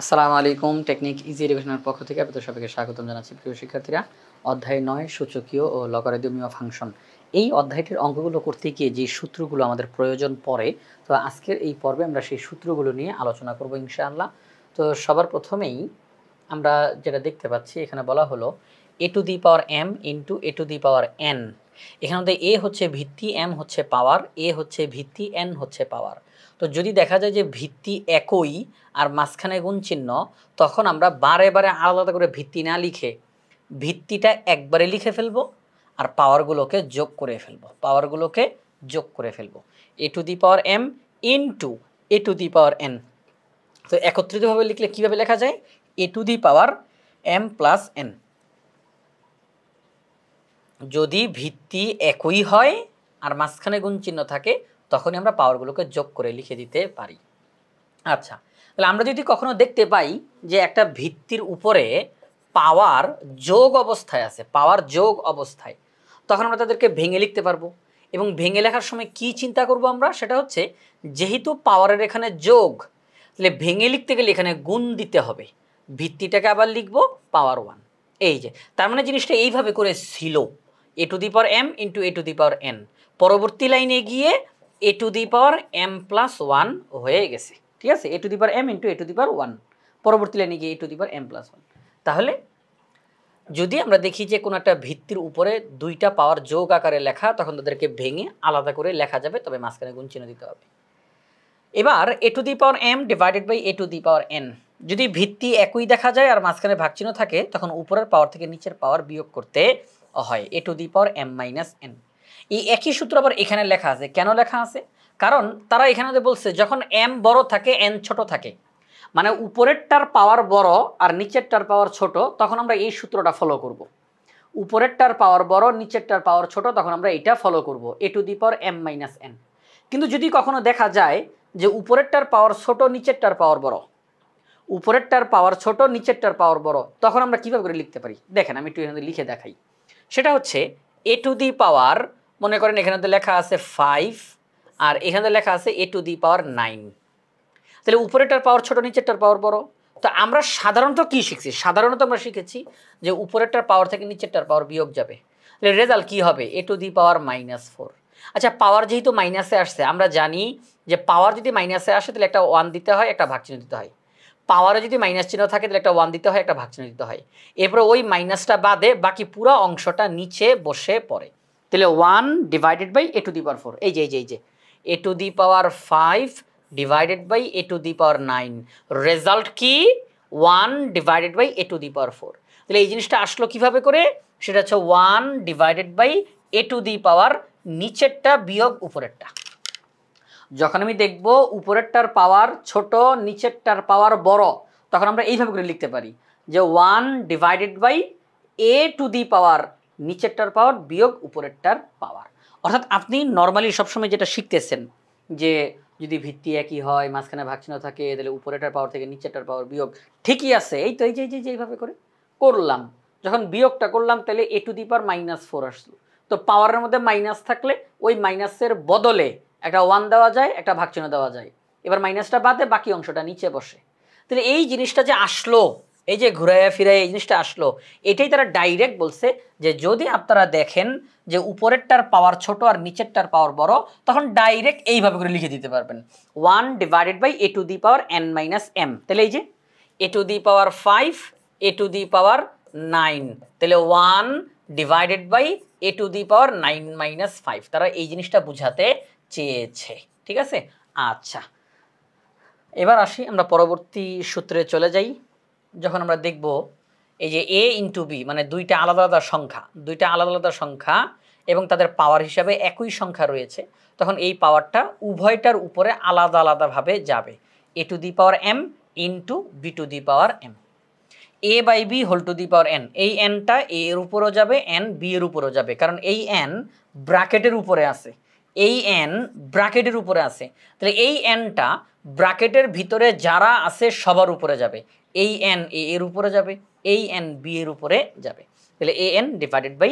আসসালামু আলাইকুম। Technique easy এডুকেশনের পক্ষ থেকে আপনাদের সবাইকে স্বাগতম জানাচ্ছি। প্রিয় শিক্ষার্থীরা, অধ্যায় ৯ সূচকীয় ও লগারিদমীয় ফাংশন, এই অধ্যায়টির অঙ্কগুলো করতে গিয়ে যে সূত্রগুলো আমাদের প্রয়োজন পড়ে, তো আজকের এই পর্বে আমরা সেই সূত্রগুলো নিয়ে আলোচনা করব ইনশাআল্লাহ। তো সবার প্রথমেই আমরা যেটা দেখতে পাচ্ছি, এখানে বলা হলো a to the power m into a to the power n। এখানে a হচ্ছে ভিত্তি, m হচ্ছে পাওয়ার, a হচ্ছে ভিত্তি, n হচ্ছে পাওয়ার। তো যদি দেখা যায় যে ভিত্তি একই আর মাঝখানে গুণ চিহ্ন, তখন আমরা বারে বারে আলাদা করে ভিত্তি না লিখে ভিত্তিটা একবারে লিখে ফেলবো আর পাওয়ারগুলোকে যোগ করে ফেলবো, পাওয়ারগুলোকে যোগ করে ফেলবো। a to the power m into a to the power n। তো একত্রিতভাবে লিখলে কিভাবে লেখা যায়? a to the power m plus n। যদি ভিত্তি একই হয় আর মাঝখানে গুণ চিহ্ন থাকে, তখনই আমরা পাওয়ারগুলোকে যোগ করে লিখে দিতে পারি। আচ্ছা, তাহলে আমরা যদি কখনো দেখতে পাই যে একটা ভিত্তির উপরে পাওয়ার যোগ অবস্থায় আছে, পাওয়ার যোগ অবস্থায়, তখন আমরা তাদেরকে ভেঙে লিখতে পারবো। এবং ভেঙে লেখার সময় কি চিন্তা করব আমরা? সেটা হচ্ছে, যেহেতু পাওয়ারের এখানে যোগ, তাহলে ভেঙে লিখতে গেলে এখানে গুণ দিতে হবে। ভিত্তিটাকে আবার লিখবো পাওয়ার 1। এই যে, তার মানে জিনিসটা এইভাবে করে ছিল, a to the power m into a to the power n। পরবর্তী লাইনে গিয়ে a to the power m plus 1 হয়ে গেছে। ঠিক আছে, a to the power m into a to the power 1, পরবর্তী লাইনে গিয়ে a to the power m plus 1। তাহলে যদি আমরা দেখি যে কোনো একটা ভিত্তির উপরে দুইটা পাওয়ার যোগ আকারে লেখা, তখন তাদেরকে ভেঙে আলাদা করে লেখা যাবে, তবে মাঝখানে গুণ চিহ্ন দিতে হবে। এবার a to the power m divided by a to the power n। যদি ভিত্তি একই দেখা যায় আর মাঝখানে ভাগচিহ্ন থাকে, তখন উপরের পাওয়ার থেকে নিচের পাওয়ার বিয়োগ করতে হয়, a to the power m minus n। এই একই সূত্র আবার এখানে লেখা আছে। কেন লেখা আছে? কারণ তারা এখানে বলছে যখন m বড় থাকে n ছোট থাকে, মানে উপরেরটার পাওয়ার বড় আর নিচেরটার পাওয়ার ছোট, তখন আমরা এই সূত্রটা ফলো করব। উপরেরটার পাওয়ার বড়, নিচেরটার পাওয়ার ছোট, তখন আমরা এটা ফলো করব, a to the power m minus n। কিন্তু যদি কখনো দেখা যায় যে উপরেরটার পাওয়ার ছোট, নিচেরটার পাওয়ার বড়, উপরেরটার পাওয়ার ছোট, নিচেরটার পাওয়ার বড়, তখন আমরা কিভাবে করে লিখতে পারি? দেখেন, আমি একটু এখানে লিখে দেখাই। সেটা হচ্ছে a টু দি পাওয়ার, মনে করেন এখানে লেখা আছে 5 আর এখানে লেখা আছে a টু দি পাওয়ার 9। তাহলে উপরেরটার পাওয়ার ছোট, নিচেরটার পাওয়ার বড়। তো আমরা সাধারণত কি শিখছি? সাধারণত আমরা শিখেছি যে উপরেরটার পাওয়ার থেকে নিচেরটার পাওয়ার বিয়োগ যাবে। তাহলে রেজাল্ট কি হবে? a to the power -4। আচ্ছা, পাওয়ার যেহেতু মাইনাসে আসছে, আমরা জানি যে পাওয়ার যদি মাইনাসে আসে তাহলে একটা 1 দিতে হয়, একটা ভাগচিহ্ন দিতে হয়। পাওয়ারে যদি মাইনাস চিহ্ন থাকে তাহলে একটা 1 দিতে হয়, একটা ভাগচিহ্ন দিতে হয়। এরপরে ওই মাইনাসটা বাদে বাকি পুরো অংশটা নিচে বসে পড়ে। তাহলে 1 divided by a to the power 4। এই যে a to the power 5 divided by a to the power 9। Result কি? 1 divided by a to the power 4। তাহলে এই জিনিসটা আসলো কিভাবে করে? সেটা হচ্ছে 1 divided by a to the power নিচেরটা বিয়োগ উপরেরটা। যখন আমি দেখব উপরেরটার পাওয়ার ছোট, নিচেরটার পাওয়ার বড়, তখন আমরা এইভাবে করে লিখতে পারি যে 1 divided by a to the power নিচেরটার পাওয়ার বিয়োগ উপরেরটার পাওয়ার। অর্থাৎ আপনি নর্মালি সবসময় যেটা শিখতেছেন যে যদি ভিত্তি একই হয়, মাঝখানে ভাগচিহ্ন থাকে, তাহলে উপরেরটার পাওয়ার থেকে নিচেরটার পাওয়ার বিয়োগ, ঠিকই আছে। এই তো এই যে এইভাবে করে করলাম, যখন বিয়োগটা করলাম তাহলে a টু দি পাওয়ার -4 আসলো। তো পাওয়ারের মধ্যে মাইনাস থাকলে ওই মাইনাসের বদলে একটা 1 দেওয়া যায়, একটা ভাগচিহ্ন দেওয়া যায়। এবার মাইনাসটা বাদে বাকি অংশটা নিচে বসে। তাহলে এই জিনিসটা যে আসলো, এই যে ঘুরাইয়া ফিরাইয়া এই জিনিসটা আসলো, এটাই তারা ডাইরেক্ট বলছে যে যদি আপনারা দেখেন যে উপরেরটার পাওয়ার ছোট আর নিচেরটার পাওয়ার বড়, তখন ডাইরেক্ট এইভাবে করে লিখে দিতে পারবেন 1 divided by a to the power n minus m। তাহলে এই যে a to the power 5 a to the power 9, তাহলে 1 divided by a to the power 9 minus 5। তারা এই জিনিসটা বুঝাতে চেয়েছে। ঠিক আছে? আচ্ছা, এবার আসি আমরা পরবর্তী সূত্রে চলে যাই। যখন আমরা দেখব এই যে a ইন্টু b, মানে দুইটা আলাদা আলাদা সংখ্যা, দুইটা আলাদা আলাদা সংখ্যা এবং তাদের পাওয়ার হিসাবে একই সংখ্যা রয়েছে, তখন এই পাওয়ারটা উভয়টার উপরে আলাদা আলাদাভাবে যাবে। a to the power m into b to the power m। a by b whole to the power n, এই nটা a এর উপরও যাবে, n b এর উপরও যাবে, কারণ এই n ব্র্যাকেটের উপরে আছে, এই n ব্র্যাকেটের উপরে আছে। তাহলে এই nটা ব্র্যাকেটের ভিতরে যারা আছে সবার উপরে যাবে। এই n a এর উপরে যাবে, এই n b এর উপরে যাবে। তাহলে a n ডিভাইডেড বাই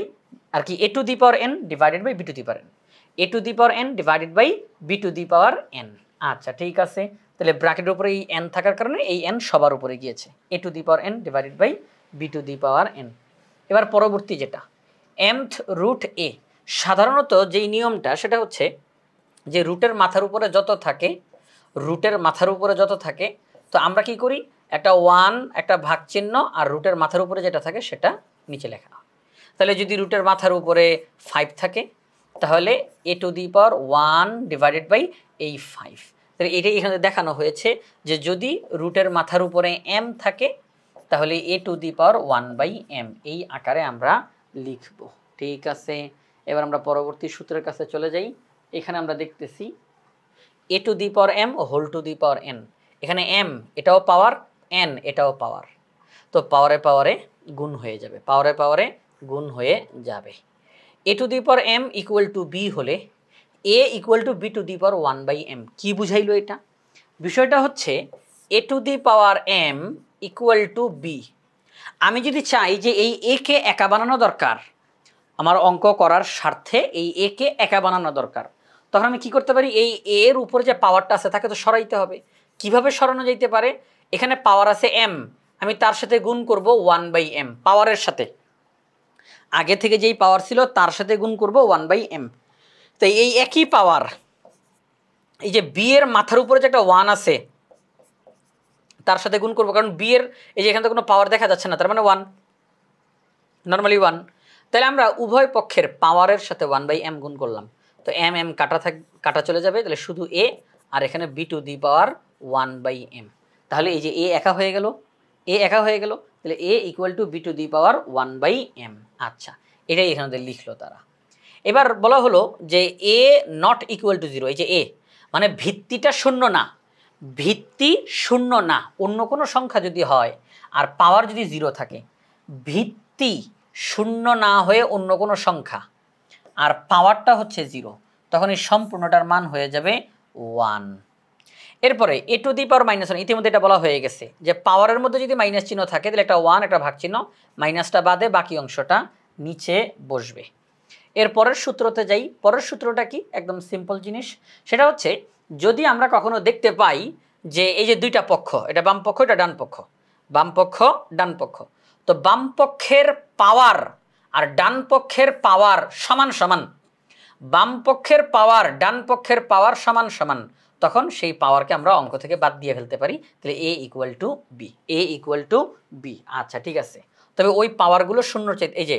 আর কি a to the power n divided by b to the power n, a to the power n divided by b to the power n। আচ্ছা, ঠিক আছে। তাহলে ব্র্যাকেটের উপরে এই n থাকার কারণে এই n সবার উপরে গিয়েছে, a to the power n divided by b to the power n। এবার পরবর্তী যেটা mth রুট a, সাধারণত যেই নিয়মটা সেটা হচ্ছে যে রুটের মাথার উপরে যত থাকে, রুটের মাথার উপরে যত থাকে, তো আমরা কি করি, একটা 1 একটা ভাগ চিহ্ন আর রুটের মাথার উপরে যেটা থাকে সেটা নিচে লেখা হয়। তাহলে যদি রুটের মাথার উপরে 5 থাকে তাহলে a to the power 1 divided by এই 5। তাহলে এটাই এখানে দেখানো হয়েছে যে যদি রুটের মাথার উপরে m থাকে তাহলে a to the power 1 by m এই আকারে আমরা লিখব। ঠিক আছে, এবার আমরা পরবর্তী সূত্রের কাছে চলে যাই। এখানে আমরা দেখতেছি a to the power m whole to the power n, এখানে m এটাও পাওয়ার, n এটাও পাওয়ার, তো পাওয়ারে পাওয়ারে গুণ হয়ে যাবে, পাওয়ারে পাওয়ারে গুণ হয়ে যাবে। a to the power m equal to b হলে a equal to b to the power 1 by m। কী বুঝাইলো এটা? বিষয়টা হচ্ছে a to the power m equal to b। আমি যদি চাই যে এই a কে একা বানানো দরকার, আমার অঙ্ক করার স্বার্থে এই a কে একা বানানো দরকার, তখন আমি কি করতে পারি, এই a এর উপরে যে পাওয়ারটা আছে তাকে তো সরাইতে হবে। কিভাবে সরানো যাইতে পারে, এখানে পাওয়ার আছে m, আমি তার সাথে গুণ করব 1 বাই m, পাওয়ারের সাথে আগে থেকে যেই পাওয়ার ছিল তার সাথে গুণ করব 1 বাই m। তো এই একই পাওয়ার, এই যে b এর মাথার উপরে যে একটা 1 আছে তার সাথে গুণ করব, কারণ b এর এই যে এখানে তো কোনো পাওয়ার দেখা যাচ্ছে না, তার মানে 1, নর্মালি 1। তাহলে আমরা উভয় পক্ষের পাওয়ারের সাথে 1 বাই m গুণ করলাম, তো m m কাটা চলে যাবে, তাহলে শুধু a আর এখানে b to the power 1 by m। তাহলে এই যে a একা হয়ে গেল, a একা হয়ে গেল, তাহলে a equal to b to the power 1 by m। আচ্ছা, এটাই এখানে লিখলো তারা। এবার বলা হলো যে a নট ইকুয়াল টু 0, এই যে a মানে ভিত্তিটা শূন্য না, ভিত্তি শূন্য না, অন্য কোনো সংখ্যা যদি হয় আর পাওয়ার যদি 0 থাকে, ভিত্তি শূন্য না হয়ে অন্য কোনো সংখ্যা আর পাওয়ারটা হচ্ছে 0, তখন এই সম্পূর্ণটার মান হয়ে যাবে 1। এরপরে a টু দি পাওয়ার -1, ইতিমধ্যে এটা বলা হয়ে গেছে যে পাওয়ারের মধ্যে যদি মাইনাস চিহ্ন থাকে তাহলে একটা 1 একটা ভাগ চিহ্ন, মাইনাসটা বাদে বাকি অংশটা নিচে বসবে। এর পরের সূত্রতে যাই। পরের সূত্রটা কি, একদম সিম্পল জিনিস, সেটা হচ্ছে যদি আমরা কখনো দেখতে পাই যে এই যে দুইটা পক্ষ, এটা বাম পক্ষ এটা ডান পক্ষ, বাম পক্ষ ডান পক্ষ, তো বাম পক্ষের পাওয়ার আর ডান পক্ষের পাওয়ার সমান সমান, বাম পক্ষের পাওয়ার ডান পক্ষের পাওয়ার সমান সমান, তখন সেই পাওয়ারকে আমরা অঙ্ক থেকে বাদ দিয়ে ফেলতে পারি, তাহলে a equal to B, a equal to B. আচ্ছা ঠিক আছে, তবে ওই পাওয়ারগুলো শূন্যর চাইতে, এই যে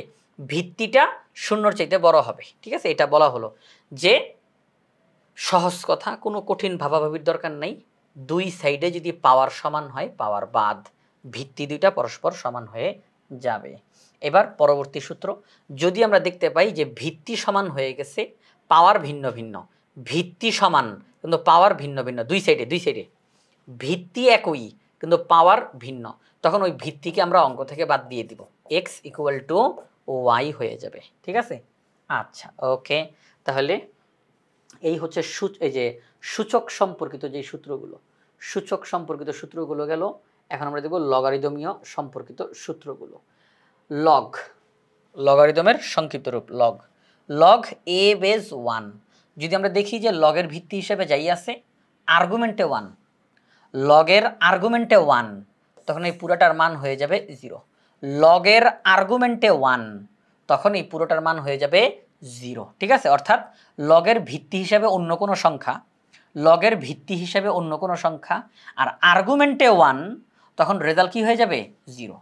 ভিত্তিটা শূন্যর চাইতে বড় হবে। ঠিক আছে, এটা বলা হলো যে সহজ কথা, কোনো কঠিন ভাবাভাবির দরকার নেই, দুই সাইডে যদি পাওয়ার সমান হয় পাওয়ার বাদ, ভিত্তি দুইটা পরস্পর সমান হয়ে যাবে। এবার পরবর্তী সূত্র, যদি আমরা দেখতে পাই যে ভিত্তি সমান হয়ে গেছে, পাওয়ার ভিন্ন ভিন্ন, ভিত্তি সমান কিন্তু পাওয়ার ভিন্ন ভিন্ন, দুই সাইডে ভিত্তি একই কিন্তু পাওয়ার ভিন্ন, তখন ওই ভিত্তিকে আমরা অঙ্ক থেকে বাদ দিয়ে দিব, এক্স ইকুয়াল টু ওয়াই হয়ে যাবে। ঠিক আছে, আচ্ছা ওকে। তাহলে এই হচ্ছে এই যে সূচক সম্পর্কিত যে সূত্রগুলো, সূচক সম্পর্কিত সূত্রগুলো গেল। এখন আমরা দেখব লগারিদমীয় সম্পর্কিত সূত্রগুলো। লগ, লগারিদমের সংক্ষিপ্ত রূপ লগ, লগ a বেস 1, যদি আমরা দেখি যে লগের ভিত্তি হিসেবে যাই আছে আর্গুমেন্টে 1, লগের আর্গুমেন্টে 1, তখন এই পুরোটার মান হয়ে যাবে 0। লগের আর্গুমেন্টে 1, তখন এই পুরোটার মান হয়ে যাবে 0। ঠিক আছে, অর্থাৎ লগের ভিত্তি হিসাবে অন্য কোনো সংখ্যা, লগের ভিত্তি হিসাবে অন্য কোনো সংখ্যা আর আর্গুমেন্টে 1, তখন রেজাল্ট কি হয়ে যাবে 0।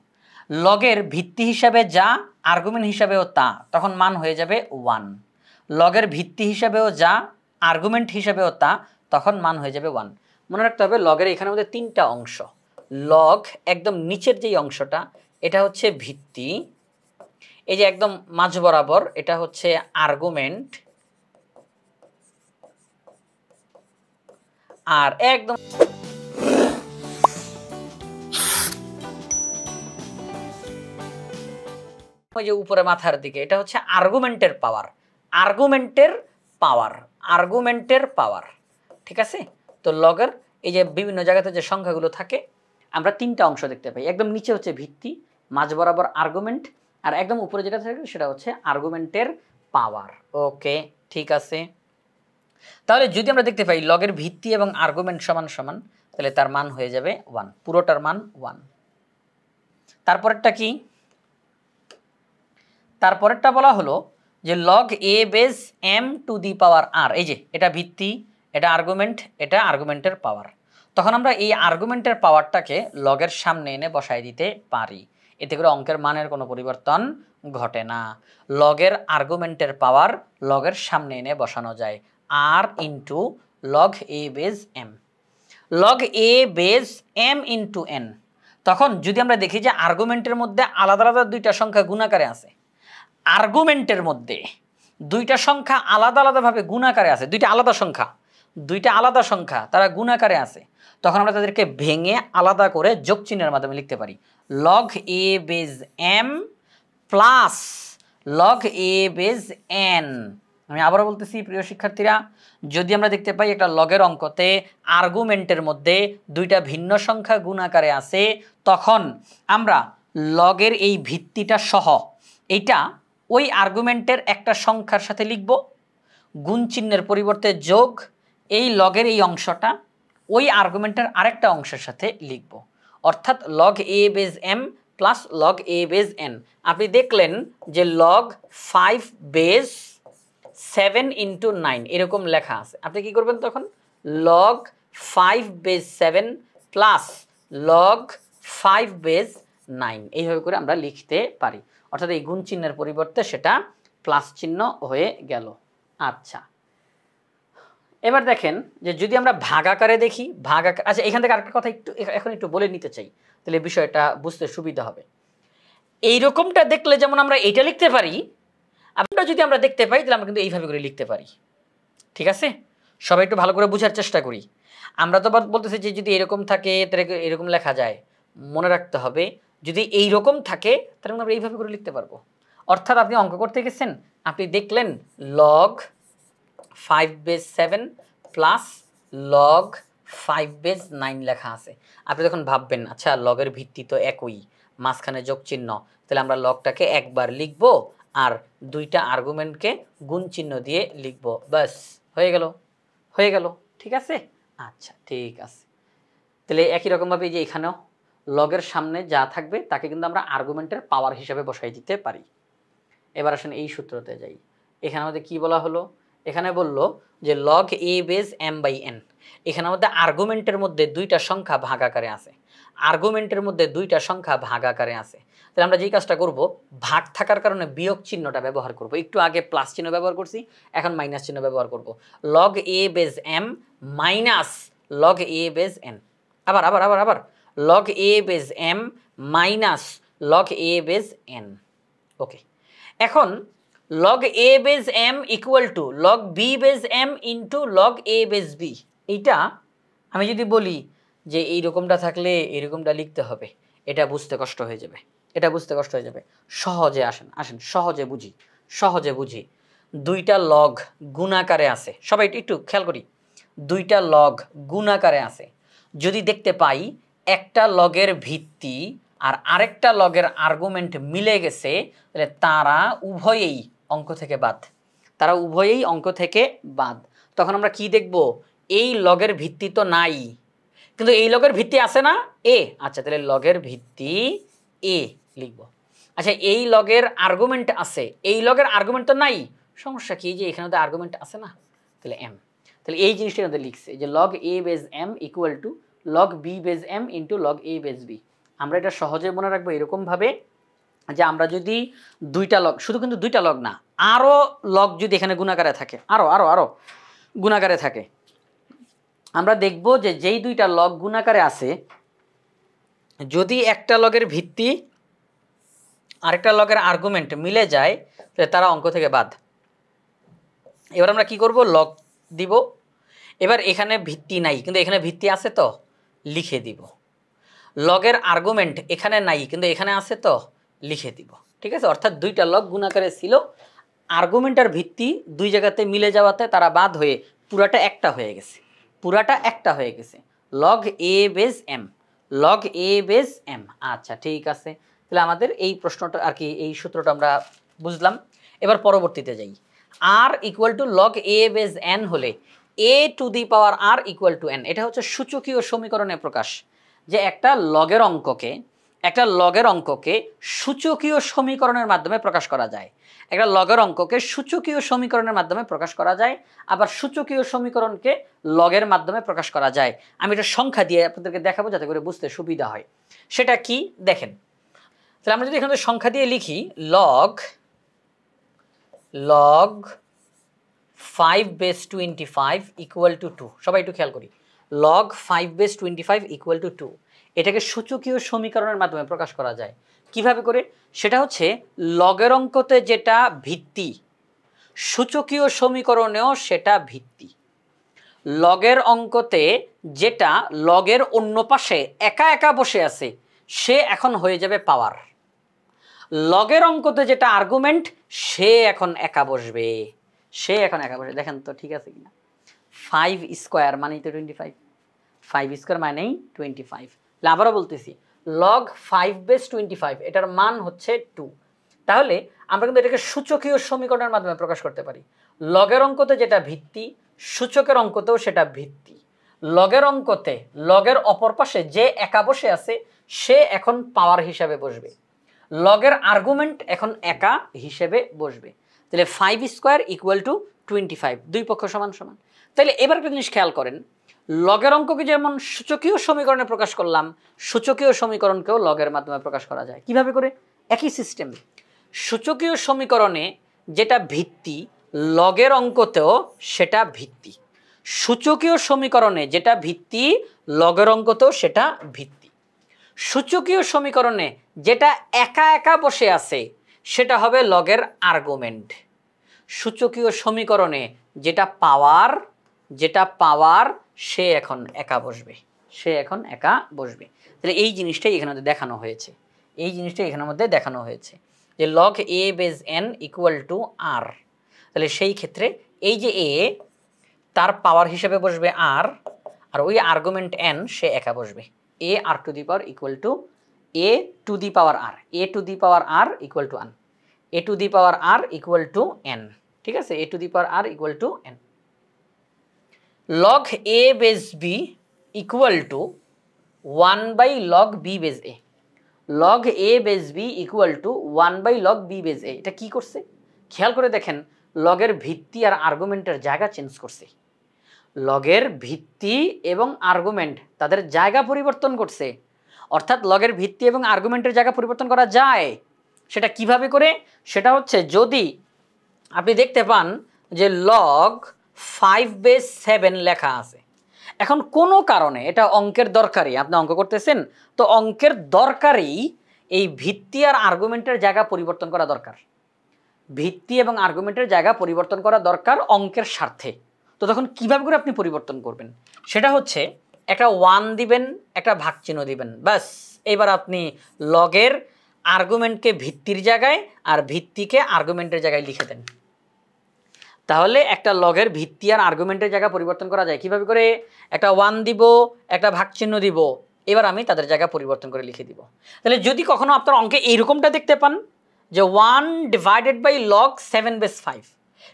লগের ভিত্তি হিসাবে যা, আর্গুমেন্ট হিসাবেও তা, তখন মান হয়ে যাবে 1। লগের ভিত্তি হিসাবেও যা, আর্গুমেন্ট হিসাবেও তা, তখন মান হয়ে যাবে 1। মনে রাখতে হবে লগের এখানের মধ্যে তিনটা অংশ, লগ একদম নিচের যেই অংশটা এটা হচ্ছে ভিত্তি, এই যে একদম মাঝ বরাবর এটা হচ্ছে আর্গুমেন্ট, আর একদম ওই যে উপরে মাথার দিকে এটা হচ্ছে আর্গুমেন্টের পাওয়ার, আর্গুমেন্টের পাওয়ার, আর্গুমেন্টের পাওয়ার। ঠিক আছে, তো লগের এই যে বিভিন্ন জায়গাতে যে সংখ্যাগুলো থাকে আমরা তিনটা অংশ দেখতে পাই, একদম নিচে হচ্ছে ভিত্তি, মাঝ বরাবর আর্গুমেন্ট, আর একদম উপরে যেটা থাকে সেটা হচ্ছে আর্গুমেন্টের পাওয়ার। ওকে ঠিক আছে, তাহলে যদি আমরা দেখতে পাই লগের ভিত্তি এবং আর্গুমেন্ট সমান সমান, তাহলে তার মান হয়ে যাবে 1, পুরোটার মান 1। তারপরেরটা কি? তারপরেরটা বলা হলো যে log A base m to the power r. এই যে এটা ভিত্তি, এটা আর্গুমেন্ট, এটা আর্গুমেন্টের পাওয়ার। তখন আমরা এই আর্গুমেন্টের পাওয়ারটাকে লগের সামনে এনে বসাই দিতে পারি, এতে করে অঙ্কের মানের কোনো পরিবর্তন ঘটে না। লগের আর্গুমেন্টের পাওয়ার লগের সামনে এনে বসানো যায়, আর ইন্টু লগ এ বেস এম। লগ এ বেস এম ইন্টু এন। তখন যদি আমরা দেখি যে আর্গুমেন্টের মধ্যে আলাদা আলাদা দুইটা সংখ্যা গুণাকারে আছে, আর্গুমেন্টের মধ্যে দুইটা সংখ্যা আলাদা আলাদাভাবে গুণাকারে আছে, দুইটা আলাদা সংখ্যা তারা গুণাকারে আছে, তখন আমরা তাদেরকে ভেঙে আলাদা করে যোগ চিহ্নের মাধ্যমে লিখতে পারি। লগ এ বেস এম প্লাস লগ এ বেস এন। আমি আবারও বলতেছি প্রিয় শিক্ষার্থীরা, যদি আমরা দেখতে পাই একটা লগের অঙ্কতে আর্গুমেন্টের মধ্যে দুইটা ভিন্ন সংখ্যা গুণাকারে আছে, তখন আমরা লগের এই ভিত্তিটা সহ এইটা ওই আর্গুমেন্টের একটা সংখ্যার সাথে লিখব, গুণ চিহ্নের পরিবর্তে যোগ, এই লগের এই অংশটা ওই আর্গুমেন্টের আরেকটা অংশের সাথে লিখব, অর্থাৎ লগ এ বেস এম প্লাস লগ এ বেস এন। আপনি দেখলেন যে লগ 5 বেস 7 ইন্টু 9 এরকম লেখা আছে। আপনি কি করবেন তখন? Log 5 base 7 plus log 5 base 9 এইভাবে করে আমরা লিখতে পারি, অর্থাৎ এই গুণ চিহ্নের পরিবর্তে সেটা প্লাস চিহ্ন হয়ে গেল। আচ্ছা, এবার দেখেন যে যদি আমরা ভাগাকারে দেখি, ভাগাকার, আচ্ছা এখান থেকে আরেকটা কথা এখন একটু বলে নিতে চাই, তাহলে বিষয়টা বুঝতে সুবিধা হবে। এইরকমটা দেখলে যেমন আমরা এটা লিখতে পারি, আমরা যদি আমরা দেখতে পাই তাহলে আমরা কিন্তু এইভাবে করে লিখতে পারি। ঠিক আছে, সবাই একটু ভালো করে বোঝার চেষ্টা করি। আমরা তো বলতেছি যে যদি এরকম থাকে তাহলে এরকম লেখা যায়, মনে রাখতে হবে যদি এইরকম থাকে তাহলে আমরা এইভাবে করে লিখতে পারবো। অর্থাৎ আপনি অঙ্ক করতে গেছেন, আপনি দেখলেন log 5 base 7 plus log 5 base 9 লেখা আছে। আপনি তখন ভাববেন আচ্ছা লগের ভিত্তি তো একই, মাঝখানে যোগ চিহ্ন, তাহলে আমরা লগটাকে একবার লিখব আর দুইটা আর্গুমেন্টকে গুণ চিহ্ন দিয়ে লিখব, বাস হয়ে গেল। ঠিক আছে, আচ্ছা ঠিক আছে। তাহলে একই রকমভাবে যে এখানেও লগের সামনে যা থাকবে তাকে কিন্তু আমরা আর্গুমেন্টের পাওয়ার হিসাবে বসাই দিতে পারি। এবার আসেন এই সূত্রতে যাই। এখানে আমাদের কি বলা হলো? এখানে বলল যে log A base M by N. এখানে মধ্যে আর্গুমেন্টের মধ্যে দুইটা সংখ্যা ভাগাকারে আছে, তাহলে আমরা যেই কাজটা করব, ভাগ থাকার কারণে বিয়োগ চিহ্নটা ব্যবহার করব। একটু আগে প্লাস চিহ্ন ব্যবহার করছি, এখন মাইনাস চিহ্ন ব্যবহার করব। লগ এ বেস এম মাইনাস লগ এ বেস এন। আবার লগ এ বেস এম মাইনাস লগ এ বেস এন। ওকে, এখন log a base m equal two log b base m into log a base b। এইটা আমি যদি বলি যে এইরকমটা থাকলে এরকমটা লিখতে হবে, এটা বুঝতে কষ্ট হয়ে যাবে, সহজে আসেন সহজে বুঝি। দুইটা লগ গুণাকারে আছে, সবাই একটু খেয়াল করি, দুইটা লগ গুণাকারে আছে। যদি দেখতে পাই একটা লগের ভিত্তি আর আরেকটা লগের আর্গুমেন্ট মিলে গেছে, তাহলে তারা উভয়েই অঙ্ক থেকে বাদ। তখন আমরা কি দেখব? এই লগের ভিত্তি তো নাই, কিন্তু এই লগের ভিত্তি আছে না এ, আচ্ছা তাহলে লগের ভিত্তি এ লিখব। আচ্ছা এই লগের আর্গুমেন্ট আছে, এই লগের আর্গুমেন্ট তো নাই, সমস্যা কি যে এখানে তো আর্গুমেন্ট আছে না, তাহলে এম। তাহলে এই জিনিসটা আমাদের লিখছে যে log A base M equal to log B base M into log A base B. আমরা এটা সহজে মনে রাখবো এরকমভাবে যে আমরা যদি দুইটা লগ, শুধু কিন্তু দুইটা লগ না, আরও লগ যদি এখানে গুণাকারে থাকে, আরও গুণাকারে থাকে, আমরা দেখব যে যেই দুইটা লগ গুণাকারে আছে, যদি একটা লগের ভিত্তি আরেকটা লগের আর্গুমেন্ট মিলে যায় তাহলে তারা অঙ্ক থেকে বাদ। এবার আমরা কি করব? লগ দিব। এবার এখানে ভিত্তি নাই কিন্তু এখানে ভিত্তি আছে তো লিখে দিব। লগের আর্গুমেন্ট এখানে নাই কিন্তু এখানে আছে তো লিখে দিব। ঠিক আছে, অর্থাৎ দুইটা লগ গুণাকারে ছিল, আর্গুমেন্ট আর ভিত্তি দুই জায়গাতে মিলে যাওয়াতে তারা বাদ হয়ে পুরাটা একটা হয়ে গেছে, লগ এ বেস এম। আচ্ছা ঠিক আছে, তাহলে আমাদের এই প্রশ্নটা আর কি, এই সূত্রটা আমরা বুঝলাম। এবার পরবর্তীতে যাই। R equal to log A base n হলে a to the power r equal to n. এটা হচ্ছে সূচকীয় সমীকরণের প্রকাশ, যে একটা লগের অঙ্ককে সূচকীয় সমীকরণের মাধ্যমে প্রকাশ করা যায়। একটা লগের অঙ্ককে সূচকীয় সমীকরণের মাধ্যমে প্রকাশ করা যায়, আবার সূচকীয় সমীকরণকে লগের মাধ্যমে প্রকাশ করা যায়। আমি এটা সংখ্যা দিয়ে আপনাদেরকে দেখাবো যাতে করে বুঝতে সুবিধা হয়। সেটা কি দেখেন, তাহলে আমরা যদি এখানে সংখ্যা দিয়ে লিখি log 5 বেস 25 ইকুয়াল টু 2, সবাই একটু খেয়াল করি, log 5 বেস 25 ইকুয়াল টু 2, এটাকে সূচকীয় সমীকরণের মাধ্যমে প্রকাশ করা যায়। কিভাবে করে? সেটা হচ্ছে লগের অঙ্কতে যেটা ভিত্তি, সূচকীয় সমীকরণেও সেটা ভিত্তি। লগের অঙ্কতে যেটা লগের অন্য পাশে একা একা বসে আছে, সে এখন হয়ে যাবে পাওয়ার। লগের অঙ্কতে যেটা আর্গুমেন্ট, সে এখন একা বসবে। দেখেন তো ঠিক আছে কিনা। 5 স্কোয়ার মানেই তো 25, 5 স্কোয়ার মানেই 25। আবারও বলতেছি, লগ 5 বেস 25, এটার মান হচ্ছে 2। তাহলে আমরা কিন্তু এটাকে সূচকীয় সমীকরণের মাধ্যমে প্রকাশ করতে পারি। লগের অঙ্কতে যেটা ভিত্তি, সূচকের অঙ্কতেও সেটা ভিত্তি। লগের অঙ্কতে লগের অপর পাশে যে একা বসে আছে, সে এখন পাওয়ার হিসাবে বসবে। লগের আর্গুমেন্ট এখন একা হিসেবে বসবে। তাহলে 5 স্কোয়ার ইকুয়াল টু 25, দুই পক্ষ সমান সমান। তাহলে এবার একটা জিনিস খেয়াল করেন, লগের অঙ্ককে যেমন সূচকীয় সমীকরণে প্রকাশ করলাম, সূচকীয় সমীকরণকেও লগের মাধ্যমে প্রকাশ করা যায়। কিভাবে করে? একই সিস্টেম। সূচকীয় সমীকরণে যেটা ভিত্তি, লগের অঙ্কতেও সেটা ভিত্তি। সূচকীয় সমীকরণে যেটা ভিত্তি, লগের অঙ্কতেও সেটা ভিত্তি। সূচকীয় সমীকরণে যেটা একা একা বসে আছে, সেটা হবে লগের আর্গুমেন্ট। সূচকীয় সমীকরণে যেটা পাওয়ার, সে এখন একা বসবে। তাহলে এই জিনিসটাই এখানে দেখানো হয়েছে, যে log A base n equal to r. তাহলে সেই ক্ষেত্রে এই যে এ, তার পাওয়ার হিসেবে বসবে আর ওই আর্গুমেন্ট এন, সে একা বসবে। A r to the power equal to a to the power r, equal to n, a to the power r equal to n. ঠিক আছে, a to the power r equal to n. Log A base b equal to 1 by log B base a. Log A base b equal to 1 by log B base a. এটা কি করছে খেয়াল করে দেখেন, লগের ভিত্তি আর আর্গুমেন্টের জায়গা চেঞ্জ করছে। লগের ভিত্তি এবং আর্গুমেন্ট তাদের জায়গা পরিবর্তন করছে। অর্থাৎ লগের ভিত্তি এবং আর্গুমেন্টের জায়গা পরিবর্তন করা যায়। সেটা কিভাবে করে? সেটা হচ্ছে, যদি আপনি দেখতে পান যে লগ 5 বেস 7 লেখা আছে, এখন কোনো কারণে এটা অঙ্কের দরকারি, আপনি অঙ্ক করতেছেন তো অঙ্কের দরকারি এই ভিত্তি আর আর্গুমেন্টের জায়গা পরিবর্তন করা দরকার। ভিত্তি এবং আর্গুমেন্টের জায়গা পরিবর্তন করা দরকার অঙ্কের স্বার্থে। তো তখন কিভাবে করে আপনি পরিবর্তন করবেন? সেটা হচ্ছে, একটা 1 দিবেন, একটা ভাগচিহ্ন দিবেন, ব্যাস। এবার আপনি লগের আর্গুমেন্টকে ভিত্তির জায়গায় আর ভিত্তিকে আর্গুমেন্টের জায়গায় লিখে দেন। তাহলে একটা লগের ভিত্তি আর আর্গুমেন্টের জায়গা পরিবর্তন করা যায়। কিভাবে করে? একটা 1 দিব, একটা ভাগচিহ্ন দিব, এবার আমি তাদের জায়গা পরিবর্তন করে লিখে দিব। তাহলে যদি কখনো আপনার অঙ্কে এইরকমটা দেখতে পান যে 1 ডিভাইডেড বাই লগ 7 বেস 5,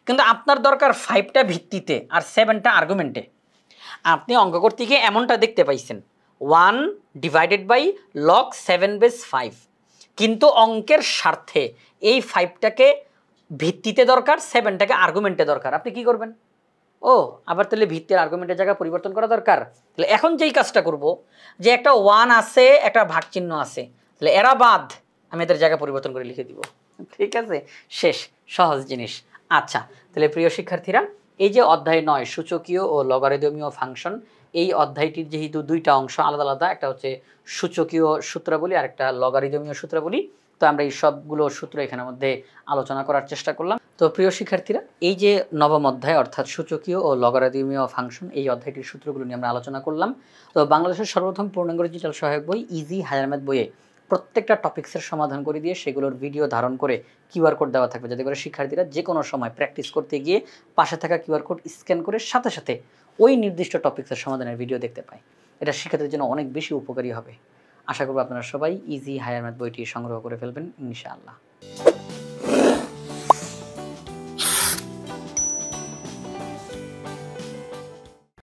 কিন্তু আপনার দরকার 5টা ভিত্তিতে আর 7টা আর্গুমেন্টে, আপনি অঙ্ক করতে গিয়ে এমনটা দেখতে পাইছেন 1 ডিভাইডেড বাই লগ 7 বেস 5, কিন্তু অঙ্কের স্বার্থে এই 5টাকে ভিত্তিতে দরকার, 7টাকে আর্গুমেন্টে দরকার। আপনি কি করবেন? আবার তাহলে ভিত্তির আর্গুমেন্টের জায়গা পরিবর্তন করা দরকার। তাহলে এখন যেই কাজটা করব, যে একটা 1 আছে, একটা ভাগ চিহ্ন আছে, তাহলে এরা বাদ, আমি এদের জায়গা পরিবর্তন করে লিখে দিব। ঠিক আছে, শেষ, সহজ জিনিস। আচ্ছা, তাহলে প্রিয় শিক্ষার্থীরা, এই যে অধ্যায় 9 সূচকীয় ও লগারিদমীয় ফাংশন, এই অধ্যায়টির যেহেতু দুইটা অংশ আলাদা আলাদা, একটা হচ্ছে সূচকীয় সূত্রাবলী আর একটা লগারিদমীয় সূত্রাবলী, তো আমরা এই সবগুলো সূত্র এখানের মধ্যে আলোচনা করার চেষ্টা করলাম। তো প্রিয় শিক্ষার্থীরা, এই যে নবম অধ্যায় অর্থাৎ সূচকীয় ও লগারিদমীয় ফাংশন, এই অধ্যায়টির সূত্রগুলো নিয়ে আমরা আলোচনা করলাম। তো বাংলাদেশের সর্বপ্রথম পূর্ণাঙ্গ ডিজিটাল সহায়ক বই ইজি হায়ার ম্যাথ বইয়ে প্রত্যেকটা টপিক্সের সমাধান করে দিয়ে সেগুলোর ভিডিও ধারণ করে কিউআর কোড দেওয়া থাকবে, যাতে করে শিক্ষার্থীরা যে কোনো সময় প্র্যাকটিস করতে গিয়ে পাশে থাকা কিউআর কোড স্ক্যান করে সাথে সাথে ওই নির্দিষ্ট টপিক্সের সমাধানের ভিডিও দেখতে পায়। এটা শিক্ষার্থীদের জন্য অনেক বেশি উপকারী হবে। আশা করব আপনারা সবাই ইজি হায়ার ম্যাথ বইটি সংগ্রহ করে ফেলবেন ইনশাআল্লাহ।